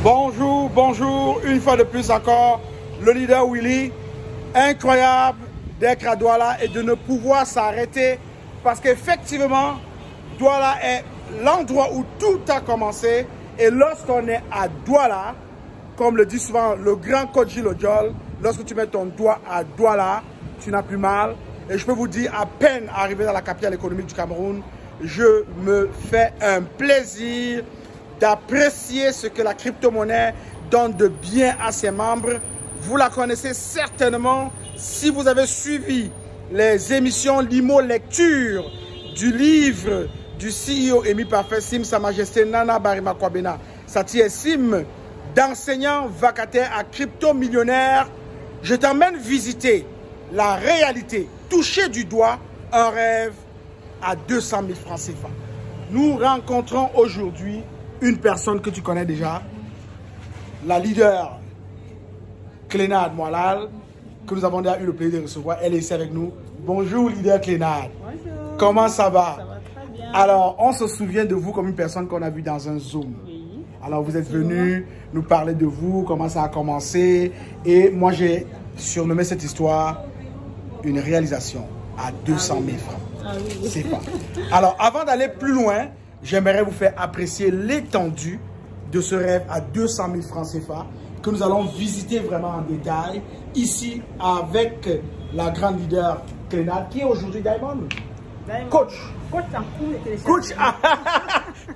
Bonjour, bonjour, une fois de plus encore, le leader Willy. Incroyable d'être à Douala et de ne pouvoir s'arrêter parce qu'effectivement, Douala est l'endroit où tout a commencé. Et lorsqu'on est à Douala, comme le dit souvent le grand coach Gilles Ojol, lorsque tu mets ton doigt à Douala, tu n'as plus mal. Et je peux vous dire, à peine arrivé dans la capitale économique du Cameroun, je me fais un plaisir d'apprécier ce que la crypto-monnaie donne de bien à ses membres. Vous la connaissez certainement si vous avez suivi les émissions Limo Lecture du livre du CEO émis par Sim, Sa Majesté Nana Barima Kwabena Satie Sim, d'enseignant vacataire à crypto-millionnaire. Je t'emmène visiter la réalité, toucher du doigt un rêve à 200 000 francs CFA. Nous rencontrons aujourd'hui une personne que tu connais déjà, la leader Clénade Moalal, que nous avons déjà eu le plaisir de recevoir. Elle est ici avec nous. Bonjour leader Clénade. Bonjour. Comment ça va? Ça va très bien. Alors, on se souvient de vous comme une personne qu'on a vue dans un Zoom. Oui. Alors, vous êtes venu nous parler de vous, comment ça a commencé. Et moi, j'ai surnommé cette histoire une réalisation à 200 000 francs. Ah oui. C'est pas. Alors, avant d'aller plus loin, j'aimerais vous faire apprécier l'étendue de ce rêve à 200 000 francs CFA que nous allons visiter vraiment en détail ici avec la grande leader Clénade qui est aujourd'hui Diamond. Coach. Coach en cours de téléchargement.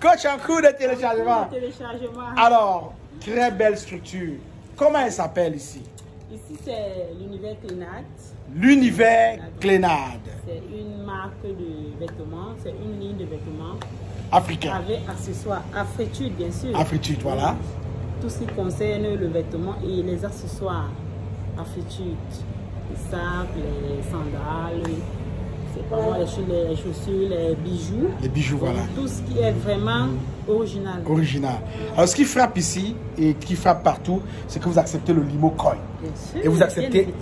Coach en cours de téléchargement. Téléchargement. Alors, très belle structure. Comment elle s'appelle ici? Ici, c'est l'univers Clénade. L'univers Clénade. C'est une marque de vêtements, c'est une ligne de vêtements. Africain. Avec accessoires, Afritude bien sûr. Afritude, voilà. Tout ce qui concerne le vêtement et les accessoires Afritude. Les sacs, les sandales, c'est vraiment les chaussures, les bijoux. Les bijoux, voilà. Tout ce qui est vraiment original. Original. Alors, ce qui frappe ici et qui frappe partout, c'est que vous acceptez le Limo Coin. Bien sûr, Et vous acceptez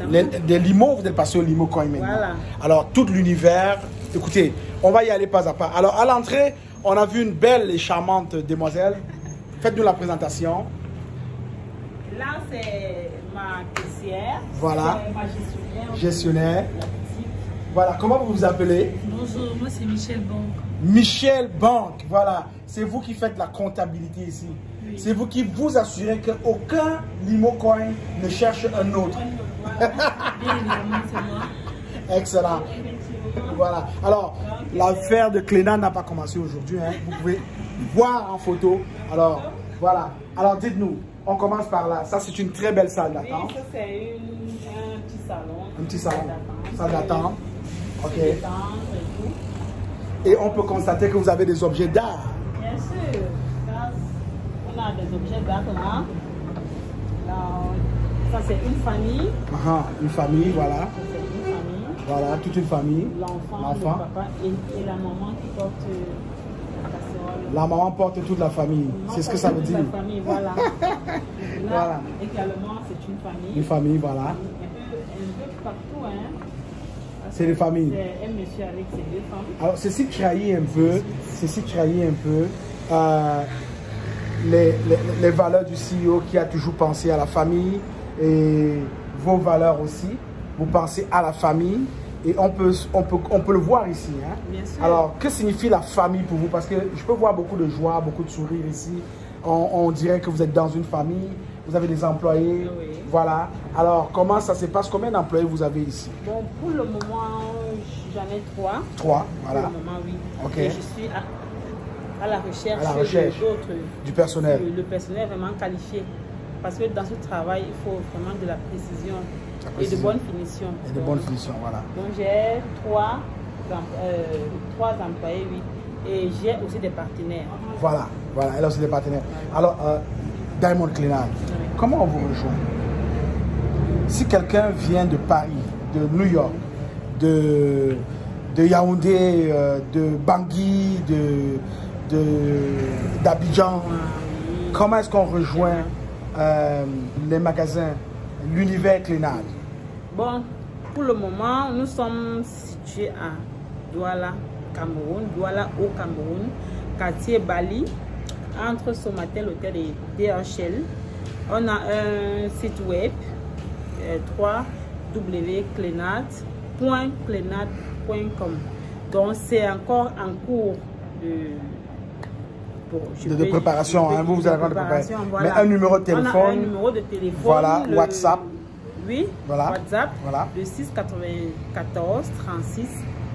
des limos, vous êtes passé au Limo Coin maintenant. Voilà. Alors, tout l'univers, écoutez, on va y aller pas à pas. Alors, à l'entrée, on a vu une belle et charmante demoiselle. Faites-nous la présentation. Là, c'est ma caissière. Voilà. C'est ma gestionnaire. Gestionnaire. Voilà, comment vous vous appelez? Bonjour, moi c'est Michel Banque. Michel Banque, voilà. C'est vous qui faites la comptabilité ici. Oui. C'est vous qui vous assurez qu'aucun Limo Coin ne cherche un autre. Bien évidemment, c'est moi. Excellent. Voilà. Alors, l'affaire de Clénade n'a pas commencé aujourd'hui. Hein. Vous pouvez voir en photo. Alors, voilà. Alors, dites-nous, on commence par là. Ça, c'est une très belle salle d'attente. Oui, ça c'est un petit salon. Un petit salon. Salle d'attente. Ok. Et tout. Et on peut constater que vous avez des objets d'art. Bien sûr. Là, on a des objets d'art là. Là, ça c'est une famille. Une famille, voilà. Ça, c'est une famille. Voilà, toute une famille. L'enfant, le papa et la maman qui porte la casserole. La maman porte toute la famille. C'est ce que ça veut dire. La famille, voilà. Là, Voilà. également, c'est une famille. Une famille, voilà. Un peu partout, hein. C'est des familles. C'est un monsieur avec ses deux femmes. Alors, ceci trahit un peu les valeurs du CEO qui a toujours pensé à la famille et vos valeurs aussi. Vous pensez à la famille et on peut le voir ici. Hein? Bien sûr. Alors, que signifie la famille pour vous? Parce que je peux voir beaucoup de joie, beaucoup de sourires ici. On dirait que vous êtes dans une famille, vous avez des employés. Oui. Voilà. Alors, comment ça se passe? Combien d'employés vous avez ici? Bon, pour le moment, j'en ai 3. 3, voilà. Pour le moment, oui. Ok. Et je suis à la recherche, d'autres. Du personnel. Le personnel vraiment qualifié. Parce que dans ce travail, il faut vraiment de la précision. Et de bonnes finitions. Et de bonnes finitions, voilà. Donc j'ai 3 employés, oui. Et j'ai aussi des partenaires. Voilà, voilà, elle a aussi des partenaires. Alors, Diamond Clénade, comment on vous rejoint? Si quelqu'un vient de Paris, de New York, de Yaoundé, de Bangui, d'Abidjan, comment est-ce qu'on rejoint les magasins, l'univers Clénade? Bon, pour le moment, nous sommes situés à Douala, Cameroun, Douala au Cameroun, quartier Bali, entre Somatel, hôtel et DHL. On a un site web, www.clenat.clenat.com. Donc c'est encore en cours de préparation. Vous allez préparer. Voilà. Mais un numéro de téléphone. On a un numéro de téléphone. Voilà, WhatsApp. Oui, voilà. WhatsApp. Voilà. Le 694 36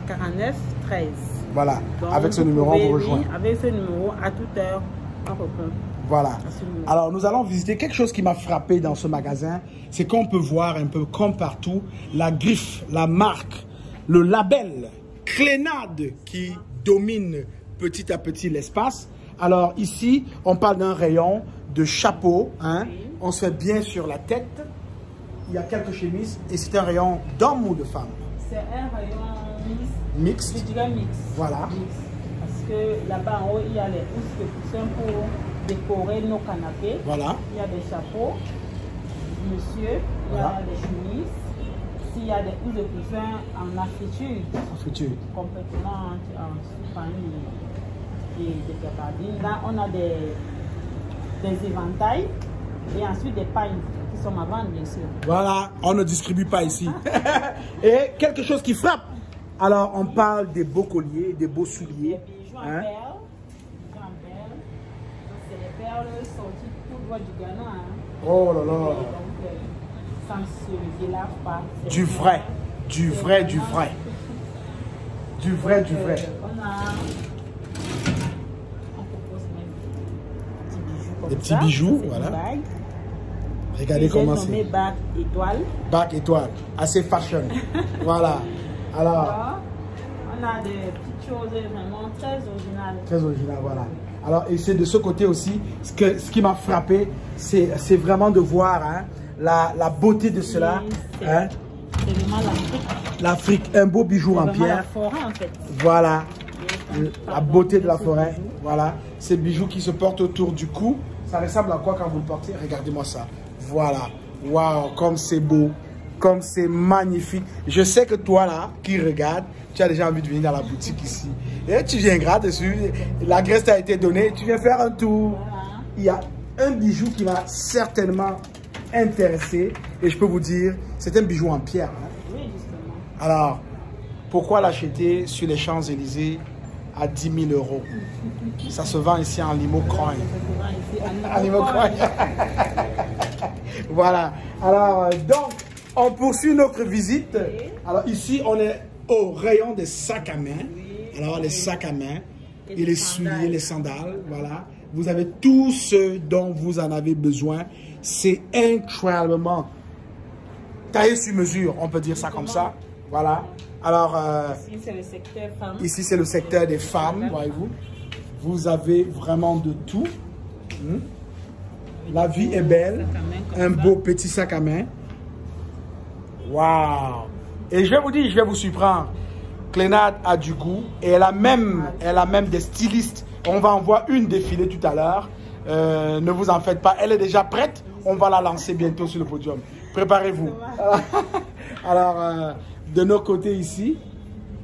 49 13. Voilà. Donc, avec ce numéro, on vous rejoint. Avec ce numéro, à toute heure, on répond. Voilà. Alors, nous allons visiter quelque chose qui m'a frappé dans ce magasin. C'est qu'on peut voir un peu comme partout la griffe, la marque, le label Clenat qui domine petit à petit l'espace. Alors ici, on parle d'un rayon de chapeau. Hein. Oui. On se fait bien sur la tête. Il y a quelques chemises et c'est un rayon d'homme ou de femme? C'est un rayon mixte. Je dirais mixte. Voilà. Mixte. Parce que là-bas en haut, il y a les housses de coussin pour décorer nos canapés. Voilà. Il y a des chapeaux, monsieur, voilà. Il y a des chemises. Ici, il y a des housses de coussin en afritude. Afritude. Complètement en sous-famille et des gabardines. Là, on a des éventails et ensuite des pailles qui sont à vendre, bien sûr. Voilà, on ne distribue pas ici. Et quelque chose qui frappe. Alors, on parle des beaux colliers, des beaux souliers. Des bijoux en perles. C'est les perles sorties tout droit du Ghana. Hein. Oh là là. Donc, ça ne se délave pas. Du vrai. Du vrai, du vrai. Du vrai, du vrai. Des petits bijoux, voilà. Regardez comment c'est. Bac étoile. Bac étoile, assez fashion. Voilà. Alors, on a des petites choses vraiment très originales. Très originales, voilà. Alors, et c'est de ce côté aussi, ce qui m'a frappé, c'est vraiment de voir hein, la beauté de cela. C'est hein. vraiment l'Afrique. L'Afrique, un beau bijou en pierre. La forêt, en fait. Voilà. La beauté de la forêt. Voilà. Ces bijoux qui se portent autour du cou. Ça ressemble à quoi quand vous le portez? Regardez-moi ça. Voilà. Waouh, comme c'est beau. Comme c'est magnifique. Je sais que toi là, qui regarde, tu as déjà envie de venir dans la boutique ici. Et tu viendras dessus. La graisse t'a été donnée. Tu viens faire un tour. Voilà. Il y a un bijou qui m'a certainement intéressé. Et je peux vous dire, c'est un bijou en pierre. Hein. Oui, justement. Alors, pourquoi l'acheter sur les Champs-Élysées à 10 000 €? Ça se vend ici en limo coin. En limo coin. Voilà. Alors, donc, on poursuit notre visite. Alors, ici, on est au rayon des sacs à main. Alors, les sacs à main et les souliers, les sandales. Voilà. Vous avez tout ce dont vous en avez besoin. C'est incroyablement taillé sur mesure, on peut dire ça comme ça. Voilà. Alors, ici, c'est le secteur femmes. Ici, c'est le secteur des femmes, voyez-vous. Vous avez vraiment de tout. La vie est belle. Un beau petit sac à main. Waouh! Et je vais vous dire, je vais vous surprendre. Clenat a du goût et elle a même des stylistes. On va en voir une défiler tout à l'heure. Ne vous en faites pas. Elle est déjà prête. On va la lancer bientôt sur le podium. Préparez-vous. Alors, de nos côtés ici.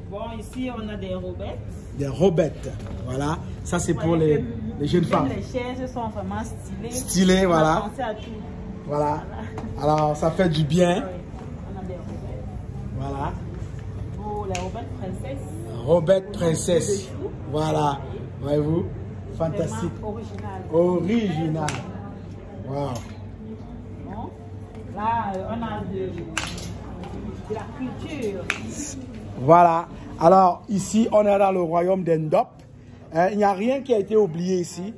Bon, ici, on a des robettes. Des robettes. Voilà. Ça, c'est pour les jeunes femmes. Les chaises sont vraiment stylées. Stylées, voilà. On a pensé à tout. Voilà. Alors, ça fait du bien. Oui. On a des robettes. Voilà. Pour les robettes princesses. Robettes princesses. Voilà. Voyez-vous? Fantastique. Original. Wow. Bon. Là, on a de la culture. Voilà. Alors, ici, on est dans le royaume d'Endop. Il n'y a rien qui a été oublié ici.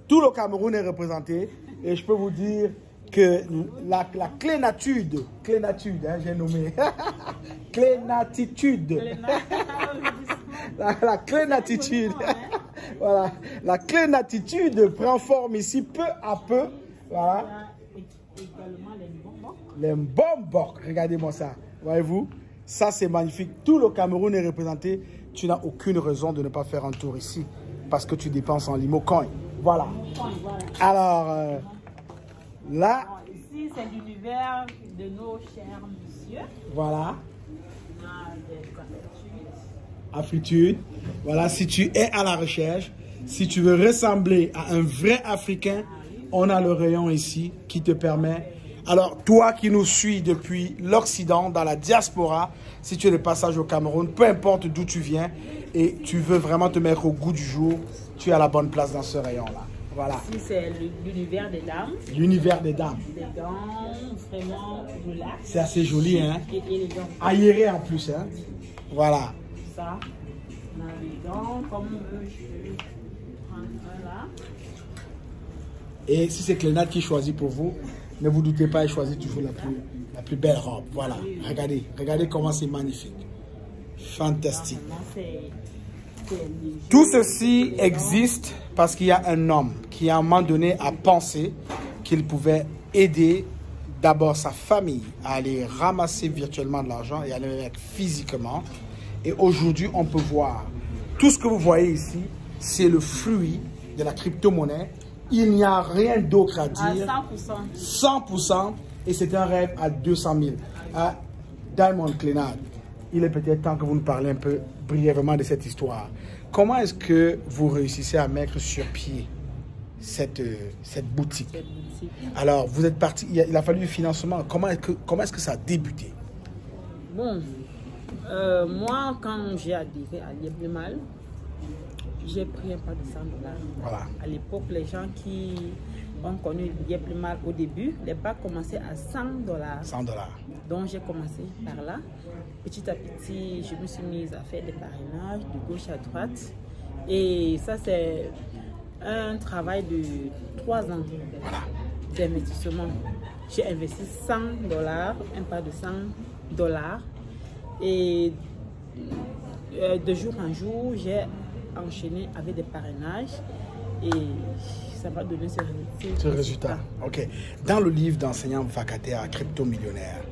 Tout le Cameroun est représenté. Et je peux vous dire que la clénatude, hein, j'ai nommé. Clénatitude. La clénatitude. Voilà. La clénatitude prend forme ici peu à peu. Voilà. Également les bonbons. Les bonbons. Regardez-moi ça. Voyez-vous? Ça, c'est magnifique. Tout le Cameroun est représenté. Tu n'as aucune raison de ne pas faire un tour ici. Parce que tu dépenses en limo coin. Voilà. Alors, là... Ici, c'est l'univers de nos chers messieurs. Voilà. On a des afritudes. Afritude. Voilà, si tu es à la recherche Si tu veux ressembler à un vrai Africain, on a le rayon ici qui te permet. Alors, toi qui nous suis depuis l'Occident, dans la diaspora, si tu es de passage au Cameroun, peu importe d'où tu viens et tu veux vraiment te mettre au goût du jour, tu es à la bonne place dans ce rayon-là. Voilà. Ici, c'est l'univers des dames. L'univers des dames. Des dents vraiment relax. C'est assez joli, hein? Et élégant. Aéré en plus, hein? Voilà. Ça, on a les dents, comme je vais prendre un là. Et si c'est Clénade qui choisit pour vous, ne vous doutez pas, il choisit toujours la plus belle robe. Voilà. Regardez, regardez comment c'est magnifique. Fantastique. Tout ceci existe parce qu'il y a un homme qui, à un moment donné, a pensé qu'il pouvait aider d'abord sa famille à aller ramasser virtuellement de l'argent et à le mettre physiquement. Et aujourd'hui, on peut voir tout ce que vous voyez ici, c'est le fruit de la crypto-monnaie. Il n'y a rien d'autre à dire. À 100%. 100%. Et c'est un rêve à 200 000. À Diamond Clénade, il est peut-être temps que vous nous parlez un peu brièvement de cette histoire. Comment est-ce que vous réussissez à mettre sur pied cette boutique? Alors, vous êtes parti, il a fallu du financement. Comment est-ce que ça a débuté? Bon, moi, quand j'ai adhéré à Lieblemal, j'ai pris un pas de 100 $. Voilà. À l'époque, les gens qui ont connu Lieblemal au début, les bacs commençaient à 100 $. 100 $. Donc, j'ai commencé par là. Petit à petit, je me suis mise à faire des parrainages de gauche à droite. Et ça, c'est un travail de 3 ans d'investissement. J'ai investi 100 $, un pas de 100 $. Et de jour en jour, j'ai enchaîné avec des parrainages et ça va donner ce résultat. Ok. Dans le livre d'enseignant vacataire à crypto-millionnaire,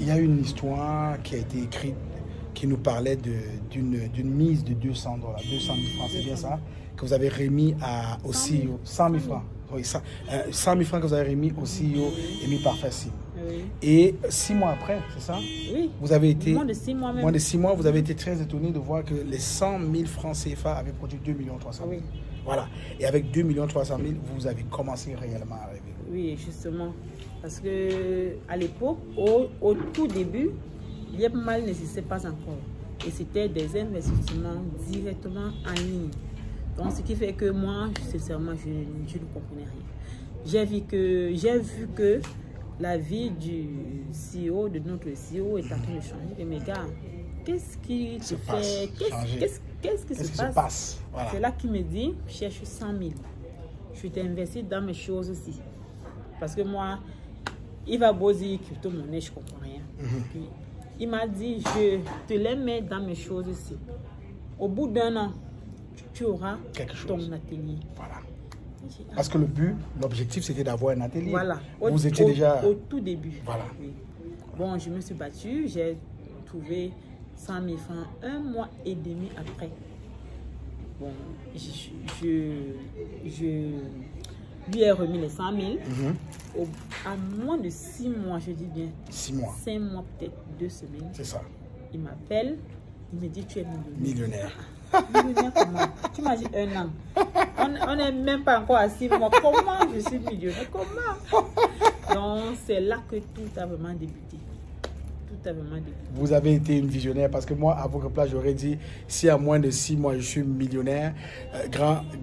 il y a une histoire qui a été écrite qui nous parlait d'une mise de 200 $, 200 000 francs, c'est bien ça, que vous avez remis au CEO, 100 000 francs. Oui, 100 000 francs que vous avez remis au CEO Émile Parfait. Oui. Et 6 mois après, c'est ça? Oui. Vous avez été, moins de 6 mois même. Moins de 6 mois, vous avez été très étonné de voir que les 100 000 francs CFA avaient produit 2 300 000. Oui. Voilà. Et avec 2 300 000, vous avez commencé réellement à rêver. Oui, justement. Parce que à l'époque, au tout début, Lieblemal n'existait pas encore. Et c'était des investissements directement en ligne. Donc, ce qui fait que moi, sincèrement, je ne comprenais rien. J'ai vu que la vie du CEO, de notre CEO, est en train de changer. Et mes gars, qu'est-ce qui se fait? Qu'est-ce qui se passe? Voilà. C'est là qu'il me dit, cherche 100 000. Je t'ai investi dans mes choses aussi. Parce que moi, il va beau dire crypto-monnaie, je ne comprends rien. Puis, il m'a dit, je te les mets dans mes choses aussi. Au bout d'un an, tu auras ton atelier. Voilà. Parce que l'objectif, c'était d'avoir un atelier. Voilà. Vous étiez déjà... Au tout début. Voilà. Oui. Bon, je me suis battue. J'ai trouvé 100 000 francs 1 mois et demi après. Bon, je lui ai remis les 100 000. À moins de 6 mois, je dis bien. 6 mois. 5 mois, peut-être 2 semaines. C'est ça. Il m'appelle. Il me dit, tu es millionnaire. Millionnaire. Comment? Tu m'as dit 1 an. On n'est même pas encore à 6 mois. Comment je suis millionnaire? Comment? Donc, c'est là que tout a vraiment débuté. Tout a vraiment débuté. Vous avez été une visionnaire parce que moi, à votre place, j'aurais dit, si à moins de 6 mois, je suis millionnaire,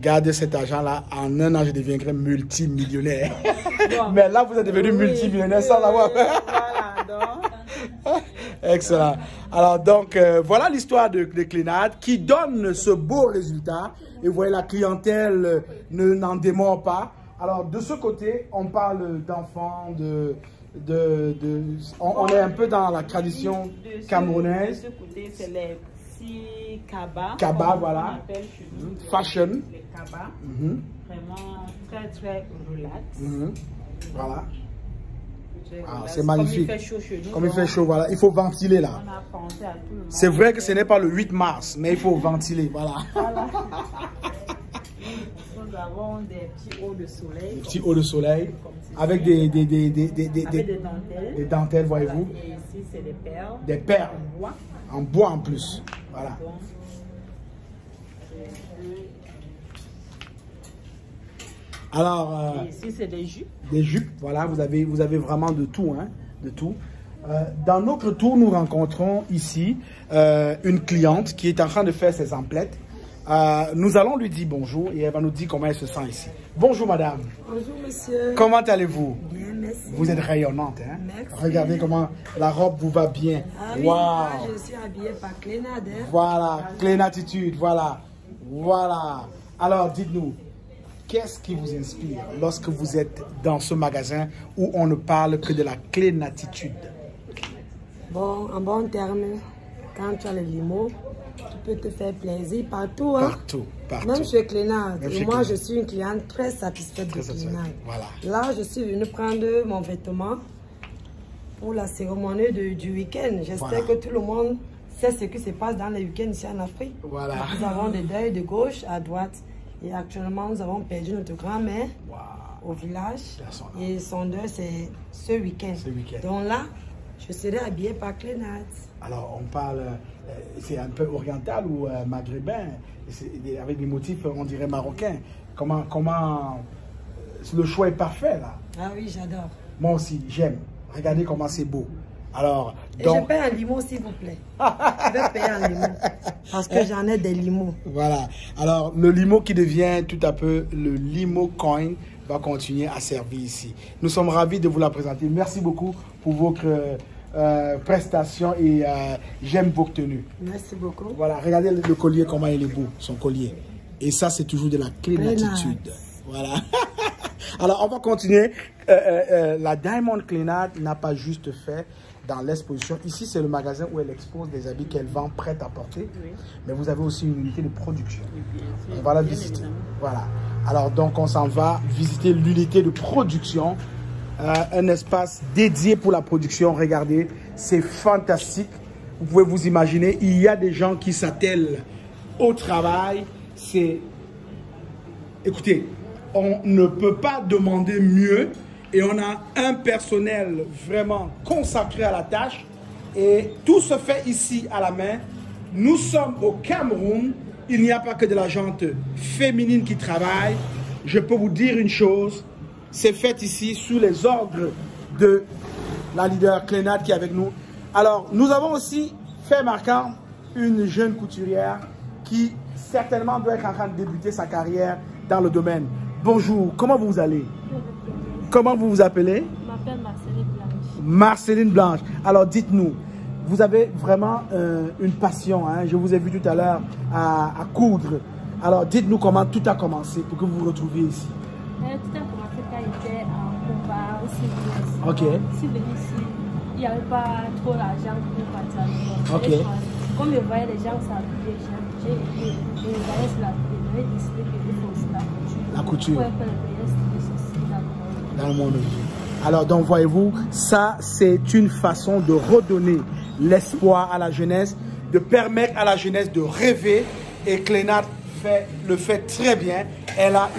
gardez cet argent-là. En 1 an, je deviendrai multimillionnaire. Bon, mais là, vous êtes devenu multimillionnaire sans avoir fait. Voilà, donc... Excellent. Alors donc, voilà l'histoire de Clénade qui donne ce beau résultat. Et vous voyez, la clientèle n'en démord pas. Alors, de ce côté, on parle d'enfants, on est un peu dans la tradition camerounaise. De ce côté, c'est les petits cabas. Cabas, voilà. On appelle chez nous. Fashion. Les cabas. Vraiment très, très relax. Voilà. Ah, c'est magnifique. Comme il fait chaud chez nous. Comme il fait chaud, voilà. Il faut ventiler là. On a pensé à tout le monde. C'est vrai que ce n'est pas le 8 mars, mais il faut ventiler, voilà. Voilà. Nous avons des petits hauts de soleil. Des petits hauts de soleil. Avec des dentelles. Des dentelles, voyez-vous. Et ici, c'est des perles. Des perles. En bois. En bois en plus. Voilà. Alors, ici, c'est des jupes. Des jupes, voilà, vous avez vraiment de tout, hein, de tout. Dans notre tour, nous rencontrons ici une cliente qui est en train de faire ses emplettes. Nous allons lui dire bonjour et elle va nous dire comment elle se sent ici. Bonjour madame. Bonjour monsieur. Comment allez-vous? Bien, merci. Vous êtes rayonnante, hein? Merci. Regardez comment la robe vous va bien. Ah oui, Wow. je suis habillée par Clénade. Hein? Voilà, Clénatitude, voilà. Voilà. Alors dites-nous, qu'est-ce qui vous inspire lorsque vous êtes dans ce magasin où on ne parle que de la Clénatitude? Bon, en bon terme, quand tu as le limo, tu peux te faire plaisir partout. Hein? Partout, partout. Même chez Clénade. Même Et chez moi, Clénade. je suis une cliente très satisfaite Très de satisfaite. Clénade. Voilà. Là, je suis venue prendre mon vêtement pour la cérémonie du week-end. J'espère Voilà. que tout le monde sait ce qui se passe dans les week-ends ici en Afrique. Voilà. Nous avons des deuils de gauche à droite. Et actuellement, nous avons perdu notre grand-mère Wow. au village. Personne. Et son deuil, c'est ce week-end. Ce week-end. Donc là, je serai habillée par Clénade. Alors, on parle, c'est un peu oriental ou maghrébin, avec des motifs, on dirait marocains. Comment, le choix est parfait, là. Ah oui, j'adore. Moi aussi, j'aime. Regardez comment c'est beau. Alors, Et donc, je paye en limo, s'il vous plaît. Je vais payer en limo. Parce que j'en ai des limos. voilà. Alors, le limo qui devient tout à peu le limo coin va continuer à servir ici. Nous sommes ravis de vous la présenter. Merci beaucoup pour votre prestation et j'aime vos tenues. Merci beaucoup. Voilà, regardez le collier, comment il est beau, son collier. Et ça, c'est toujours de la Clénatitude. Voilà. Alors, on va continuer. La Diamond Clénade n'a pas juste fait dans l'exposition. Ici, c'est le magasin où elle expose des habits qu'elle vend prêts à porter. Oui. Mais vous avez aussi une unité de production. Oui, bien sûr. On va la Bien visiter. évidemment. Voilà. Alors, donc, on s'en va visiter l'unité de production. Un espace dédié pour la production. Regardez, c'est fantastique. Vous pouvez vous imaginer, il y a des gens qui s'attellent au travail. C'est... Écoutez, on ne peut pas demander mieux et on a un personnel vraiment consacré à la tâche et tout se fait ici à la main. Nous sommes au Cameroun, il n'y a pas que de la gente féminine qui travaille. Je peux vous dire une chose, c'est fait ici sous les ordres de la leader Clénade qui est avec nous. Alors, nous avons aussi fait marquant une jeune couturière qui certainement doit être en train de débuter sa carrière dans le domaine. Bonjour, comment vous allez? Comment vous vous appelez? Je m'appelle Marceline Blanche. Marceline Blanche. Alors dites-nous, vous avez vraiment une passion, hein? Je vous ai vu tout à l'heure à coudre. Alors dites-nous comment tout a commencé pour que vous vous retrouviez ici. Tout a commencé quand j'étais en combat au CBS. Ok. Je suis venue ici, il n'y avait pas trop d'argent pour partir à l'école. Ok. Et comme je voyais les gens s'habiller, j'ai été, je regardais sur la télé, j'avais décidé qu'il faut aussi la couture. La couture. Pour être le meilleur styliste aussi dans le monde. Dans le monde. Alors donc voyez-vous, ça c'est une façon de redonner l'espoir à la jeunesse, de permettre à la jeunesse de rêver et Clénade le fait très bien. Elle a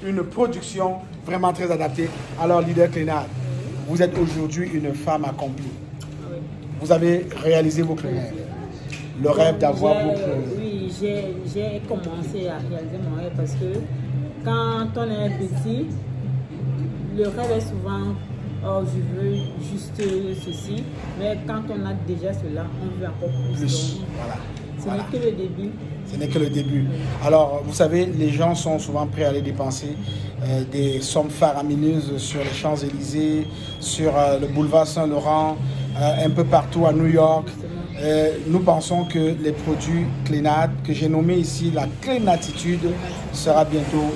une production vraiment très adaptée. Alors leader Clénade, vous êtes aujourd'hui une femme accomplie. Vous avez réalisé votre rêve. Le rêve d'avoir votre... Oui, j'ai commencé à réaliser mon rêve parce que quand on est petit, le rêve est souvent, oh, je veux juste ceci, mais quand on a déjà cela, on veut encore plus. Donc, Voilà. ce Voilà. n'est que le début. Ce n'est que le début. Alors, vous savez, les gens sont souvent prêts à aller dépenser des sommes faramineuses sur les Champs-Élysées, sur le boulevard Saint-Laurent, un peu partout à New York. Nous pensons que les produits Clénade, que j'ai nommé ici la Clénatitude, sera bientôt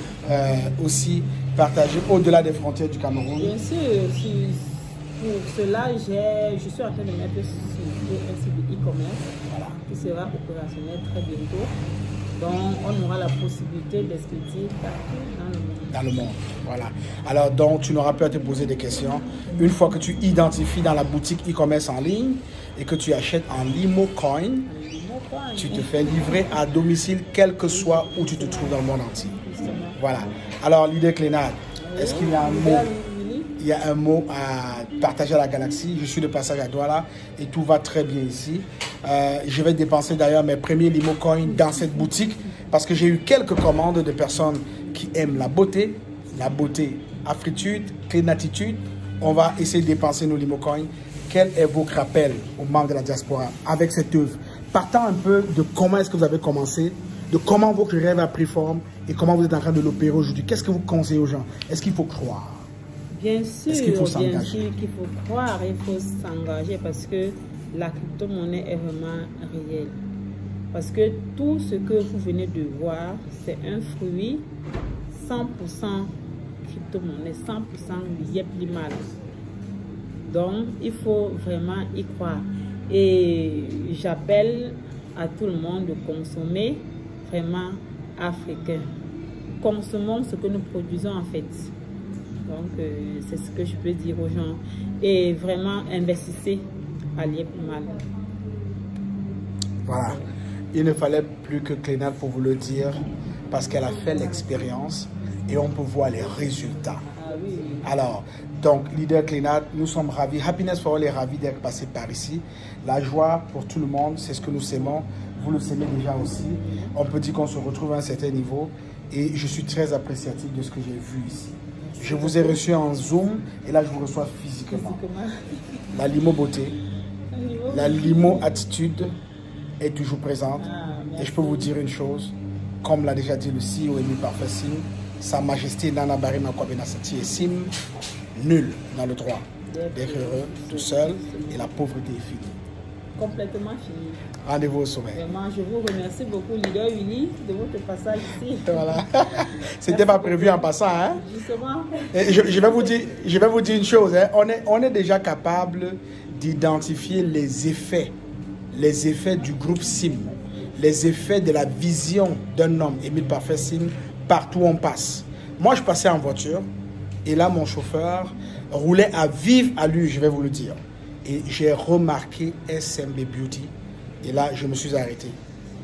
aussi partagé au-delà des frontières du Cameroun. Bien sûr, pour cela, je suis en train de mettre sur un site de e-commerce qui sera opérationnel très bientôt. Donc, on aura la possibilité d'expédier partout dans le monde. Dans le monde, voilà. Alors, donc, tu n'auras plus à te poser des questions. Une fois que tu identifies dans la boutique e-commerce en ligne et que tu achètes en Limo Coin, tu te fais livrer à domicile, quel que soit où tu te trouves dans le monde entier. Voilà. Alors, leader Clénade, est-ce qu'il y a un mot? Il y a un mot à partager à la galaxie. Je suis de passage à Douala et tout va très bien ici. Je vais dépenser d'ailleurs mes premiers Limo Coins dans cette boutique parce que j'ai eu quelques commandes de personnes qui aiment la beauté la beauté, Afritude, Clénatitude. On va essayer de dépenser nos limocoins. Quel est votre rappel aux membres de la diaspora avec cette œuvre? Partant un peu de comment est-ce que vous avez commencé, de comment votre rêve a pris forme et comment vous êtes en train de l'opérer aujourd'hui. Qu'est-ce que vous conseillez aux gens? Est-ce qu'il faut croire? Bien sûr, qu'il faut bien sûr qu'il faut croire, il faut s'engager parce que la crypto-monnaie est vraiment réelle. Parce que tout ce que vous venez de voir, c'est un fruit 100% crypto-monnaie, 100% Yep Limal. Donc, il faut vraiment y croire. Et j'appelle à tout le monde de consommer vraiment africain. Consommons ce que nous produisons en fait. Donc, c'est ce que je peux dire aux gens. Et vraiment, investissez à Yep Limal. Voilà. Il ne fallait plus que Clénat pour vous le dire, parce qu'elle a fait l'expérience et on peut voir les résultats. Ah oui. Alors, donc, leader Clénat, nous sommes ravis. Happiness for All est ravis d'être passé par ici. La joie pour tout le monde, c'est ce que nous aimons. Vous le savez déjà aussi. On peut dire qu'on se retrouve à un certain niveau et je suis très appréciatif de ce que j'ai vu ici. Je vous ai reçu en Zoom et là, je vous reçois physiquement. La limo beauté, la limo attitude est toujours présente. Et je peux vous dire une chose, comme l'a déjà dit le CEO Émile Parfait Sim, Sa Majesté Nana Barima Kwabenasati et Sim, nul dans le droit d'être heureux tout seul et la pauvreté est finie. Complètement fini. Rendez-vous au sommet. Vraiment, je vous remercie beaucoup, leader Willy, de votre passage ici. Voilà. C'était pas prévu en passant. Hein? Justement. Et je vais vous dire une chose. Hein? On est déjà capable d'identifier les effets du groupe SIM, les effets de la vision d'un homme, Émile Parfait Sim, partout où on passe. Moi, je passais en voiture et là, mon chauffeur roulait à vive allure, je vais vous le dire. Et j'ai remarqué SMB Beauty. Et là, je me suis arrêté.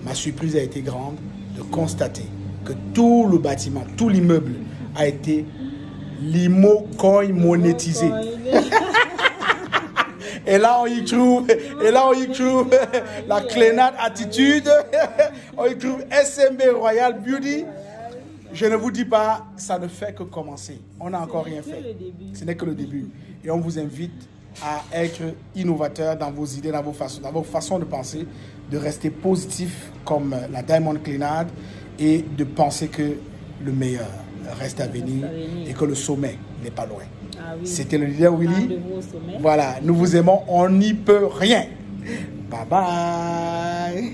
Ma surprise a été grande de constater que tout le bâtiment, tout l'immeuble a été limo-coin monétisé. Et là, on y trouve la Clénat attitude. On y trouve SMB Royal Beauty. Je ne vous dis pas, ça ne fait que commencer. On n'a encore rien fait. Ce n'est que le début. Et on vous invite à être innovateur dans vos idées, dans vos façons de penser, de rester positif comme la Diamond Clénat et de penser que le meilleur reste à venir et que le sommet n'est pas loin. Ah oui. C'était le leader Willy. Voilà, nous vous aimons, on n'y peut rien. Bye bye.